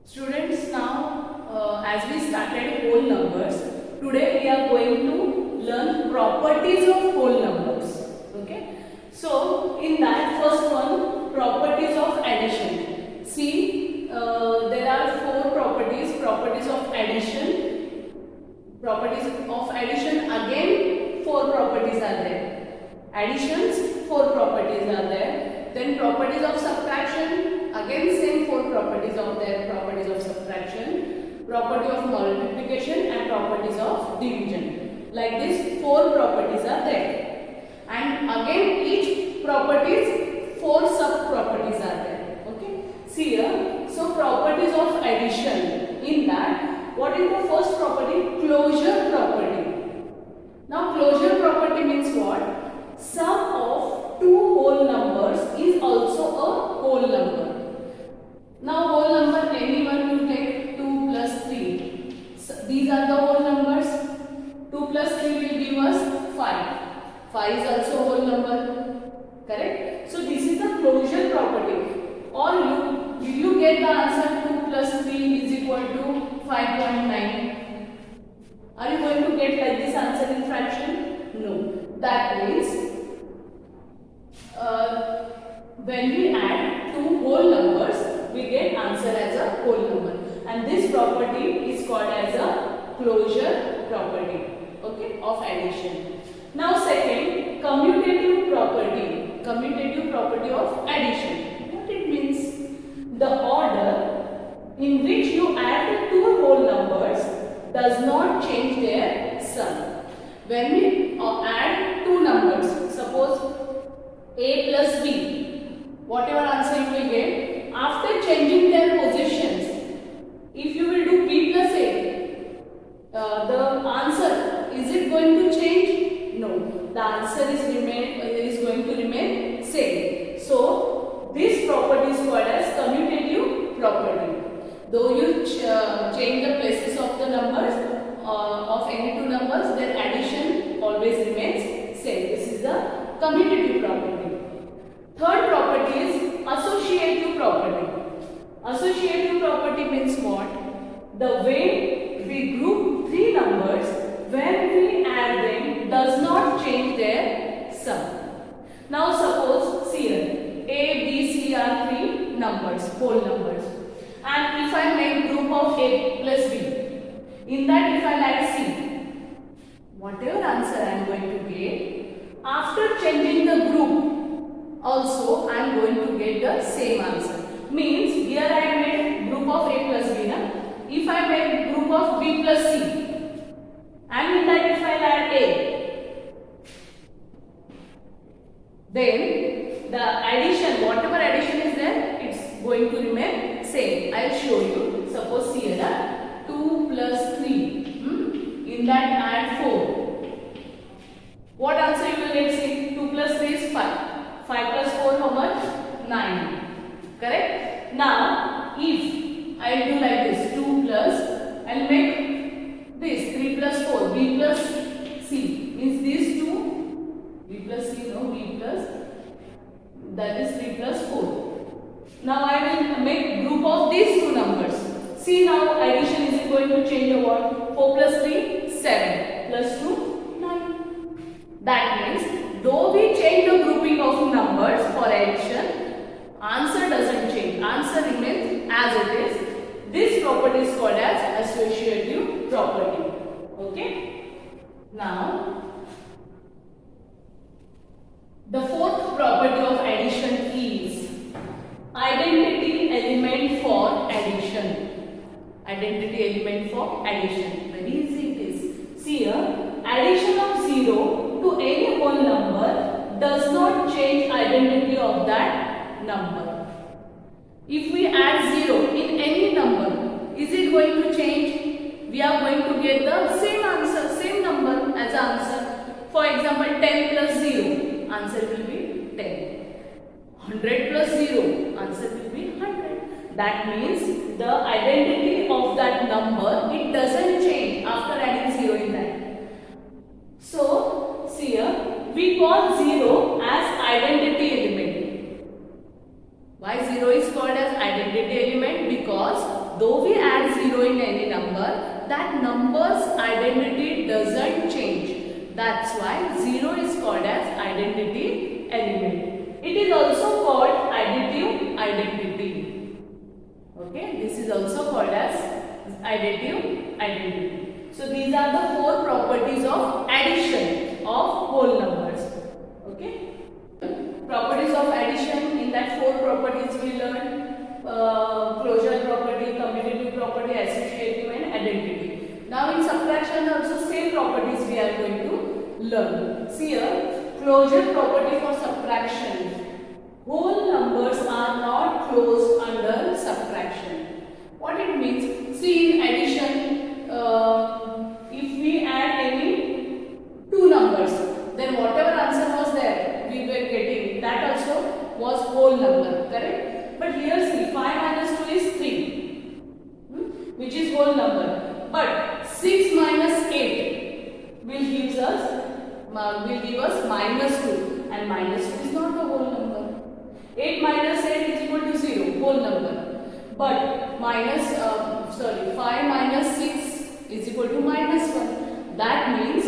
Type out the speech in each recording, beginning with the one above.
Students, now as we started whole numbers, today we are going to learn properties of whole numbers. Okay. So in that first one, properties of addition. See, there are four properties. Properties of addition. Properties of addition, again four properties are there. Additions, four properties are there. Then properties of subtraction, again same four properties of their properties of subtraction, property of multiplication and properties of division. Like this, four properties are there, and again each properties, four sub properties are there. Okay, see here. So properties of addition, in that what is the first property? Closure property. Now closure property means what? Sum of two whole numbers is also a whole number. Now whole number, anyone you take 2 plus 3. So these are the whole numbers. 2 plus 3 will give us 5. 5 is also whole number. Correct? So this is the closure property. Or will you get the answer 2 plus 3 is equal to 5.9? Are you going to get like this answer in fraction? No. That means when we add two whole numbers, we get answer as a whole number, and this property is called as a closure property, okay, of addition. Now second, commutative property. Commutative property of addition. What it means? The order in which you add two whole numbers does not change their sum. When we add two numbers, suppose a plus b, whatever answer you will get, after changing their positions, if you will do b plus a, the answer, is it going to change? No, the answer is going to remain same. So this property is called as commutative property. Though you change the places of the numbers of any two numbers, their addition always remains same. This is the commutative property. Third property is associative property. Associative property means what? The way we group three numbers, when we add them, does not change their sum. Now suppose, see here, A, B, C are three numbers, whole numbers. And if I make group of A plus B, in that if I add C, whatever answer I am going to get, after changing the group, also I am going to get the same answer. Means here I made group of A plus B. If I make group of B plus C, and in that if I add A, then the addition, whatever addition is there, it's going to remain same. I will show you. Suppose here 2 plus 3. In that add 4. What answer you will get? See, 2 plus 3 is 5. 5 plus 4 how much? 9. Correct? Now, if I will do like this, 2 plus, I will make this 3 plus 4, B plus C. Means these two, B plus C, no, B plus, that is 3 plus 4. Now I will make group of these two numbers. See now addition is going to change the what? 4 plus 3, 7. Plus 2, 9. That means, though we change the grouping of numbers for addition, answer doesn't change. Answer remains as it is. This property is called as associative property. Okay? Now, the fourth property of addition is identity element for addition. Identity element for addition. Very easy it is. See here, addition of 0 to any whole number does not change identity of that number. If we add 0 in any number, is it going to change? We are going to get the same answer, same number as answer. For example, 10 plus 0, answer will be 10. 100 plus 0, answer will be 100. That means the identity of that number, it doesn't change after adding 0 in that. So, see here, we call 0 as identity element. Why 0 is called as identity element? Because though we add 0 in any number, that number's identity doesn't change. That's why 0 is called as identity element. It is also called additive identity. Okay, this is also called as additive identity. So these are the 4 properties of addition of whole numbers. Okay, properties of addition. In that 4 properties we learned closure property, commutative property, associative and identity. Now in subtraction also same properties we are going to learn. See here, closure property for subtraction. Whole numbers are not closed under subtraction. What it means? See, in addition, if we add any 2 numbers, then whatever answer was there, we were getting, that also was whole number, correct? But here see, 5 minus 2 is 3, which is whole number. But 6 minus 8 will give us minus 2, and minus 2 is not a whole number. 8 minus 8 is equal to 0, whole number. But 5 minus 6 is equal to minus 1. That means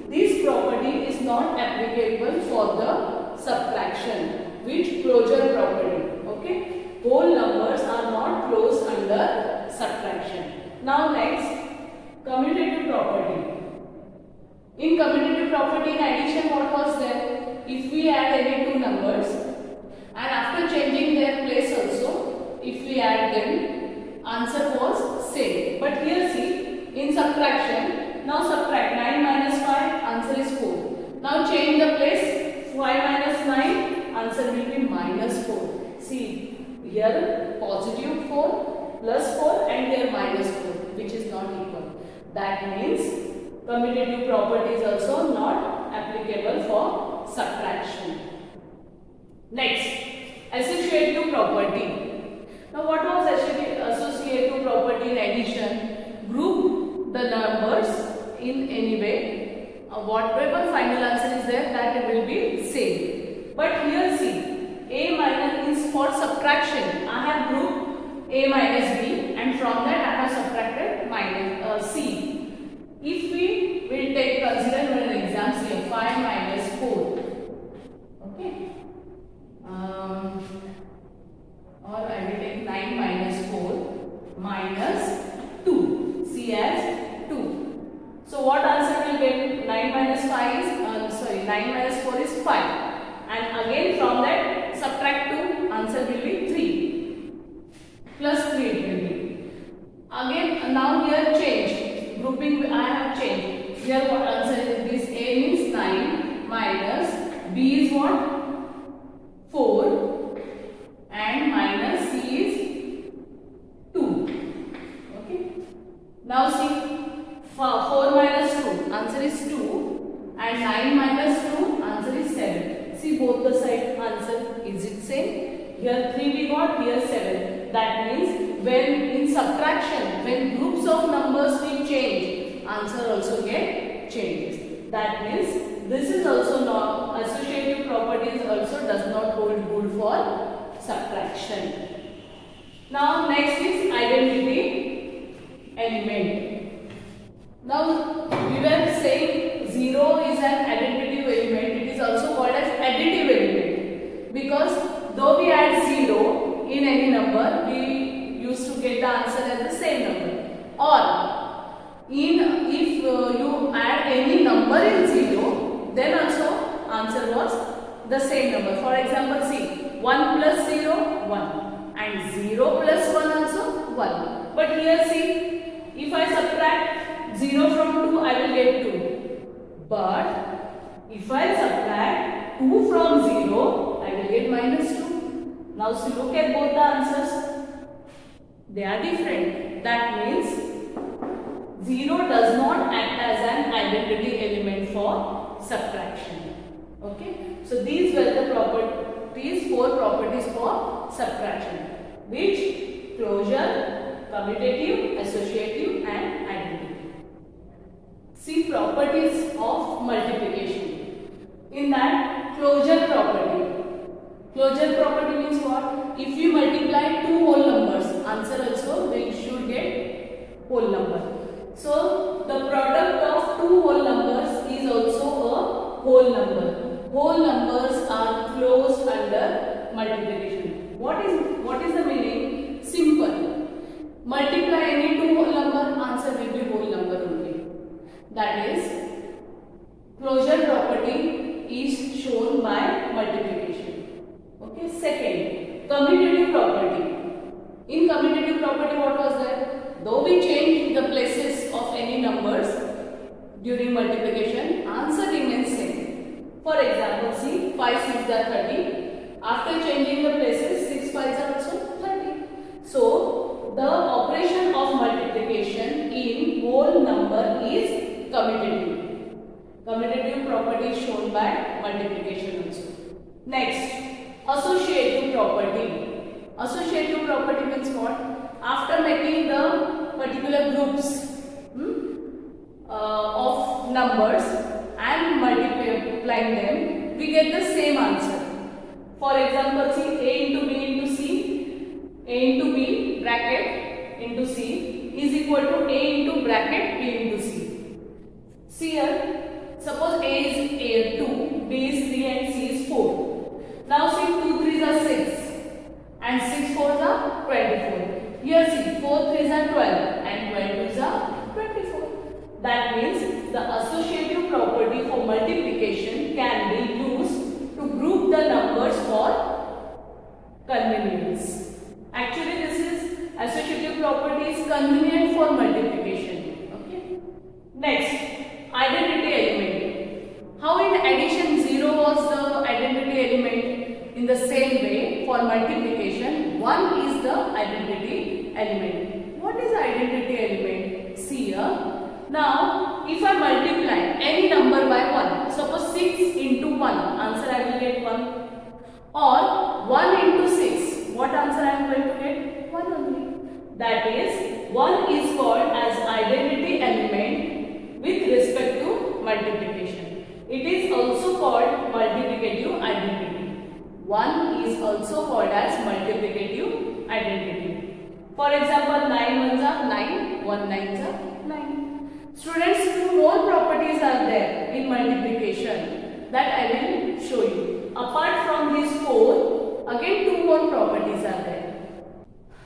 this property is not applicable for the subtraction, which closure property. Okay, whole numbers are not closed under subtraction. Now next, commutative property. In commutative property, in addition, what was there? If we add any 2 numbers, and after changing their place also, if we add them, answer was same. But here see, in subtraction, now subtract 9 minus 5, answer is 4. Now change the place, 5 minus 9, answer will be minus 4. See, here positive 4 plus 4 and here minus 4, which is not equal. That means commutative property is also not applicable for subtraction. Next, associative property. Now what was associative property in addition? Group the numbers in any way. Whatever final answer is there, that will be same. But here see, A minus is for subtraction. I have grouped A minus B, and from that I have subtracted minus C. If we will consider an exam here, 5 minus 4. Okay. Or I will take 9 minus 4 minus 2. C as 2. So what answer will get? 9 minus 5 is 9 minus 4 is 5. And again from that subtract 2, answer will be 3. Plus 3 it will be. Again now here change. Grouping I have changed. Here what answer is this? A means 9 minus B is what? 4 and minus C is 2. Okay. Now see, 4 minus 2, answer is 2, and 9 minus 2, answer is 7. See both the side answer, is it same? Here 3 we got, here 7. That means when in subtraction, when groups of numbers we change, answer also get changes. That means this is also not, associative properties also does not hold good for subtraction. Now next is identity element. Now we were saying 0 is an additive element. It is also called as additive element, because though we add 0 in any number, we used to get the answer as the same number. Or if you add any number in 0, then also answer was the same number. For example, see, 1 plus 0, 1, and 0 plus 1 also 1. But here see, if I subtract 0 from 2, I will get 2. But if I subtract 2 from 0, I will get minus 2. Now see, look at both the answers. They are different. That means 0 does not act as an identity element for subtraction. Okay. So these were the properties, 4 properties for subtraction, which closure, commutative, associative and identity. See properties of multiplication. In that, closure property. Closure property means what? If you multiply 2 whole numbers, answer also should whole number. So the product of two whole numbers is also a whole number. Whole numbers are closed under multiplication. What is the meaning? Simple. Multiply any two whole number, answer will be whole number only. That is, closure property is shown by multiplication. Okay. Second, commutative property. In commutative property, what was there? Though we change the places of any numbers during multiplication, answer remains same. For example, see 5 6 are 30. After changing the places, 6 5 are also 30. So the operation of multiplication in whole number is commutative. Commutative property is shown by multiplication also. Next, associative property. Associative property means what? After making the particular groups of numbers and multiplying them, we get the same answer. For example, see a into b into c, a into b bracket into c is equal to a into bracket b into c. See here, suppose a is 2, b is 3 and c is 4. Now see 2 3s are 6 and 6 4s are 24. Here see 4 3s are 12 and 12 2s are 24. That means the associative property for multiplication can be used to group the numbers for convenience. Actually, this is associative property is convenient for multiplication. Okay. Next, identity element. How in addition 0 was the identity element? In the same way, for multiplication, 1 is the identity element. What is identity element? See here. Now, if I multiply any number by 1, suppose 6 into 1, answer I will get 1. Or 1 into 6, what answer I am going to get? 1 only. That is, 1 is called as identity element with respect to multiplication. It is also called multiplicative identity. 1 is also called as multiplicative identity. For example, 9 ones are 9, 1 nines are 9. Students, two more properties are there in multiplication that I will show you. Apart from these 4, again two more properties are there.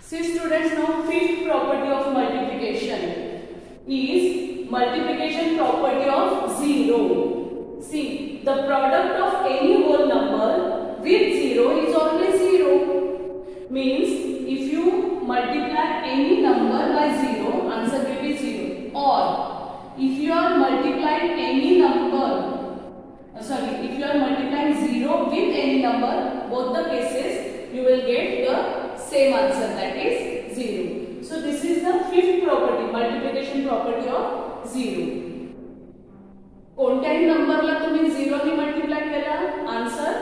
See students, now fifth property of multiplication is multiplication property of 0. See, the product of any whole number with 0 is always 0. Means if you multiply any number by 0, answer will be 0. Or if you are multiplying any number, if you are multiplying 0 with any number, both the cases you will get the same answer, that is 0. So this is the fifth property, multiplication property of 0. कोणत्याही नंबरला तुम्ही 0 ने multiply केला, answer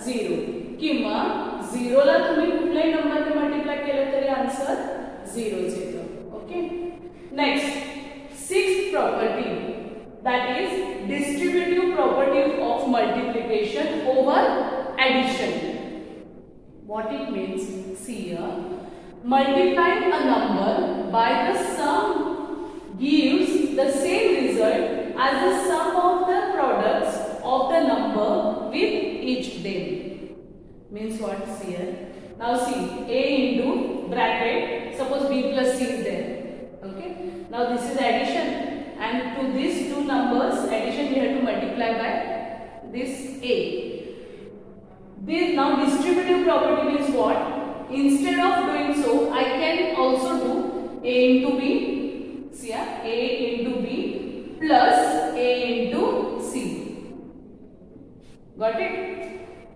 0. किंवा 0 ला तुम्ही कुठल्याही नंबरने multiply केलं तरी आन्सर 0 येतो. Okay. Next, sixth property, that is distributive property of multiplication over addition. What it means? See here, multiplying a number by the sum gives the same result as the sum of the products of the number with each them. Means what? See here. Now see, a into bracket, suppose b plus c is there. Okay. Now this is addition, and to these two numbers addition we have to multiply by this a. This now distributive property means what? Instead of doing so, I can also do a into b. See here, a into b plus a into c. Got it?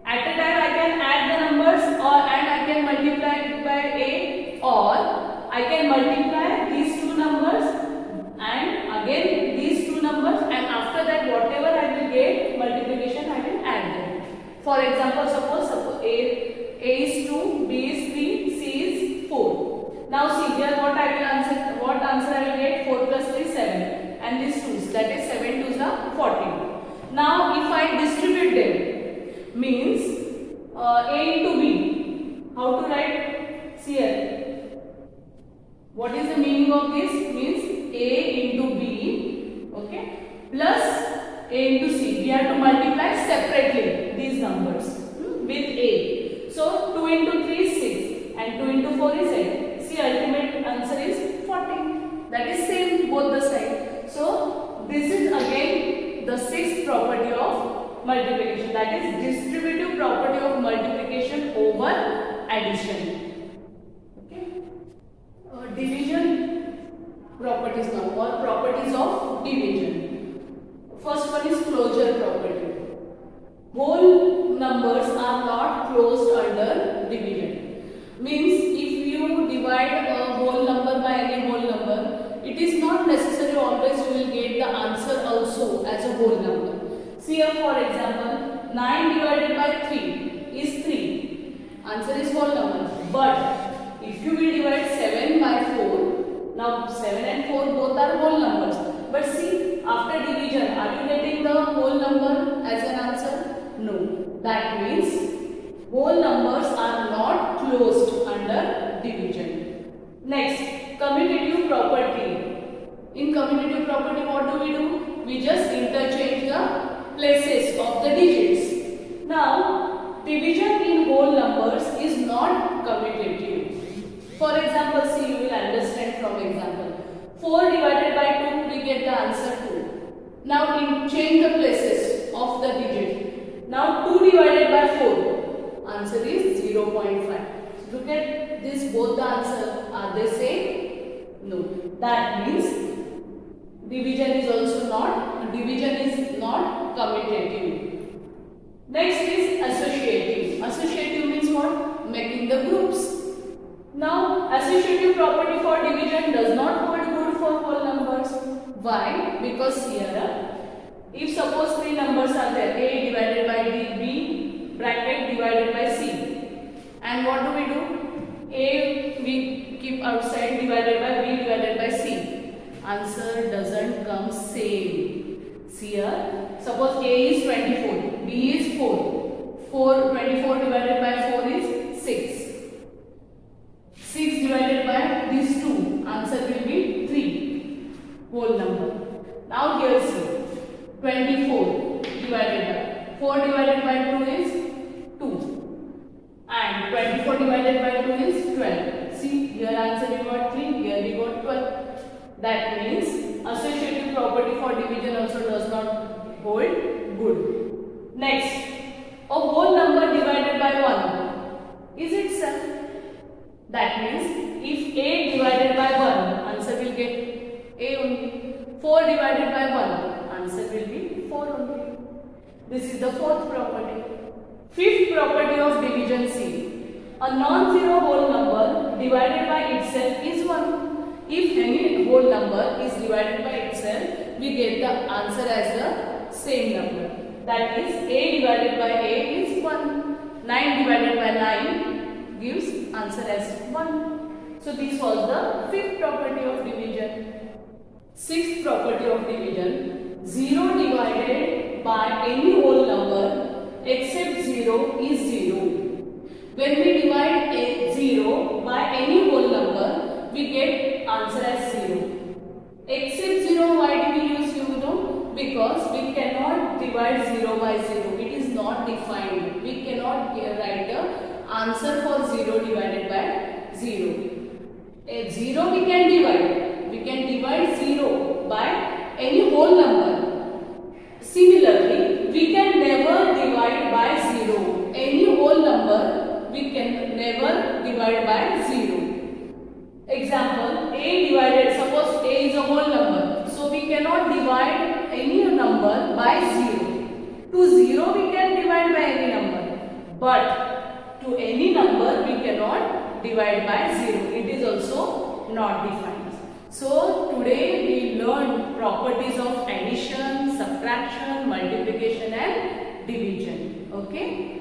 At a time I can add the numbers and I can multiply it by a, or I can multiply these two numbers and again these two numbers, and after that whatever I will get multiplication I will add them. For example, suppose a is 2, b is 3, c is 4. Now see here what answer I will get? 4 plus 3 7, and these 2's, that is 7 2's are 14. Now if I distribute them, means a into b, how to write? See here, What is the meaning of this? Means A into B, okay, plus A into C. We have to multiply separately these numbers with A. So 2 into 3 is 6 and 2 into 4 is 8. See, ultimate answer is 40. That is same both the side. So this is again the sixth property of multiplication, that is distributive property of multiplication over addition. Division properties now, or properties of division. First one is closure property. Whole numbers are not closed under division. Means if you divide a whole number by any whole number, it is not necessary always you will get the answer also as a whole number. See here, for example, 9 divided by 3 is 3. Answer is whole number. But if you will divide 7 by 4, now 7 and 4 both are whole numbers. But see, after division, are you getting the whole number as an answer? No. That means whole numbers are not closed under division. Next, commutative property. In commutative property, what do? We just interchange the places of the digits. Now, division in whole numbers is not commutative. For example, see, you will understand from example. 4 divided by 2, we get the answer 2. Now, change the places of the digit. Now, 2 divided by 4, answer is 0.5. Look at this, both the answer. Are they same? No. That means division is not commutative. Next is associative. Associative means what? Making the groups. Now, associative property for division does not hold good for whole numbers. Why? Because here, if suppose 3 numbers are there, A divided by D, B bracket divided by C, and what do? A we keep outside divided by B divided by C. Answer doesn't come same. See here, suppose A is 24, B is 4. 24 divided by 4 is 6. 6 divided by these 2, answer will be 3, whole number. Now here see, 24 divided by 4 divided by 2 is 2, and 24 divided by 2 is 12. See, here answer we got 3, here we got 12. That means associative property for division also does not hold good. Next, a whole number divided by 1 is itself. That means if A divided by 1, answer will get A only. 4 divided by 1, answer will be 4 only. This is the fourth property. Fifth property of division C. A non-zero whole number divided by itself is 1. If any whole number is divided by itself, we get the answer as the same number. That is A divided by A is 1. 9 divided by 9 gives answer as 1. So this was the fifth property of division. Sixth property of division. 0 divided by any whole number except 0 is 0. When we divide a 0 by any whole number, we get answer as 0. Except 0, why do we use 0? Because we cannot divide 0 by 0. It is not defined. We cannot write the answer for 0 divided by 0. A 0 we can divide. We can divide 0 by any whole number. Similarly, we can never divide by 0. Any whole number we can never divide by 0. Example, A divided, suppose A is a whole number. So we cannot divide any number by 0. To 0 we can divide by any number. But to any number we cannot divide by 0. It is also not defined. So today we learned properties of addition, subtraction, multiplication and division. Okay.